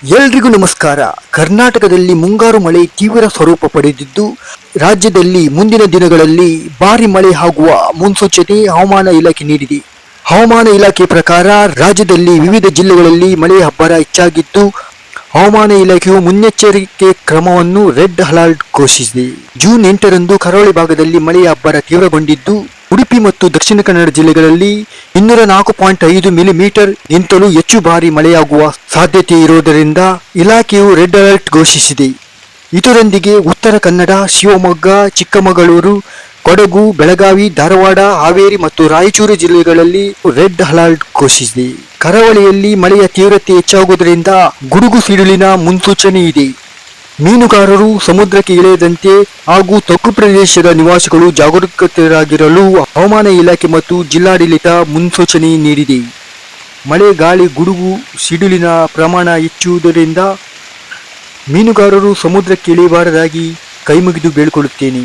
ಎಲ್ರಿಗೂ ನಮಸ್ಕಾರ. ಕರ್ನಾಟಕದಲ್ಲಿ ಮುಂಗಾರು ಮಳೆ ತೀವ್ರ ಸ್ವರೂಪ ಪಡೆದಿದ್ದು, ರಾಜ್ಯದಲ್ಲಿ ಮುಂದಿನ ದಿನಗಳಲ್ಲಿ ಭಾರಿ ಮಳೆ ಆಗುವ ಮುನ್ಸೂಚನೆ ಹವಾಮಾನ ಇಲಾಖೆ ನೀಡಿದೆ. ಹವಾಮಾನ ಇಲಾಖೆ ಪ್ರಕಾರ ರಾಜ್ಯದಲ್ಲಿ ವಿವಿಧ ಜಿಲ್ಲೆಗಳಲ್ಲಿ ಮಳೆ ಅಬ್ಬರ ಹೆಚ್ಚಾಗಿದ್ದು, ಹವಾಮಾನ ಇಲಾಖೆಯು ಮುನ್ನೆಚ್ಚರಿಕೆ ಕ್ರಮವನ್ನು ರೆಡ್ ಅಲರ್ಟ್ ಘೋಷಿಸಿದೆ. ಜೂನ್ 8ರಂದು ಕರಾವಳಿ ಭಾಗದಲ್ಲಿ ಮಳೆಯ ಅಬ್ಬರ ತೀವ್ರಗೊಂಡಿದ್ದು, ಉಡುಪಿ ಮತ್ತು ದಕ್ಷಿಣ ಕನ್ನಡ ಜಿಲ್ಲೆಗಳಲ್ಲಿ 204.5 ಮಿಲಿಮೀಟರ್ ಗಿಂತಲೂ ಹೆಚ್ಚು ಭಾರಿ ಮಳೆಯಾಗುವ ಸಾಧ್ಯತೆ ಇರುವುದರಿಂದ ಇಲಾಖೆಯು ರೆಡ್ ಅಲರ್ಟ್ ಘೋಷಿಸಿದೆ. ಇದರೊಂದಿಗೆ ಉತ್ತರ ಕನ್ನಡ, ಶಿವಮೊಗ್ಗ, ಚಿಕ್ಕಮಗಳೂರು, ಕೊಡಗು, ಬೆಳಗಾವಿ, ಧಾರವಾಡ, ಹಾವೇರಿ ಮತ್ತು ರಾಯಚೂರು ಜಿಲ್ಲೆಗಳಲ್ಲಿ ರೆಡ್ ಅಲರ್ಟ್ ಘೋಷಿಸಿದೆ. ಕರಾವಳಿಯಲ್ಲಿ ಮಳೆಯ ತೀವ್ರತೆ ಹೆಚ್ಚಾಗುವುದರಿಂದ ಗುಡುಗು ಸಿಡಿಲಿನ ಮುನ್ಸೂಚನೆ ಇದೆ. ಮೀನುಗಾರರು ಸಮುದ್ರಕ್ಕೆ ಇಳಿಯದಂತೆ ಹಾಗೂ ತಗ್ಗು ಪ್ರದೇಶದ ನಿವಾಸಿಗಳು ಜಾಗರೂಕರಾಗಿರಲು ಹವಾಮಾನ ಇಲಾಖೆ ಮತ್ತು ಜಿಲ್ಲಾಡಳಿತ ಮುನ್ಸೂಚನೆ ನೀಡಿದೆ. ಮಳೆ, ಗಾಳಿ, ಗುಡುಗು ಸಿಡಿಲಿನ ಪ್ರಮಾಣ ಹೆಚ್ಚುವುದರಿಂದ ಮೀನುಗಾರರು ಸಮುದ್ರಕ್ಕೆ ಇಳಿಯಬಾರದಾಗಿ ಕೈಮುಗಿದು ಬೇಡಿಕೊಳ್ಳುತ್ತೇನೆ.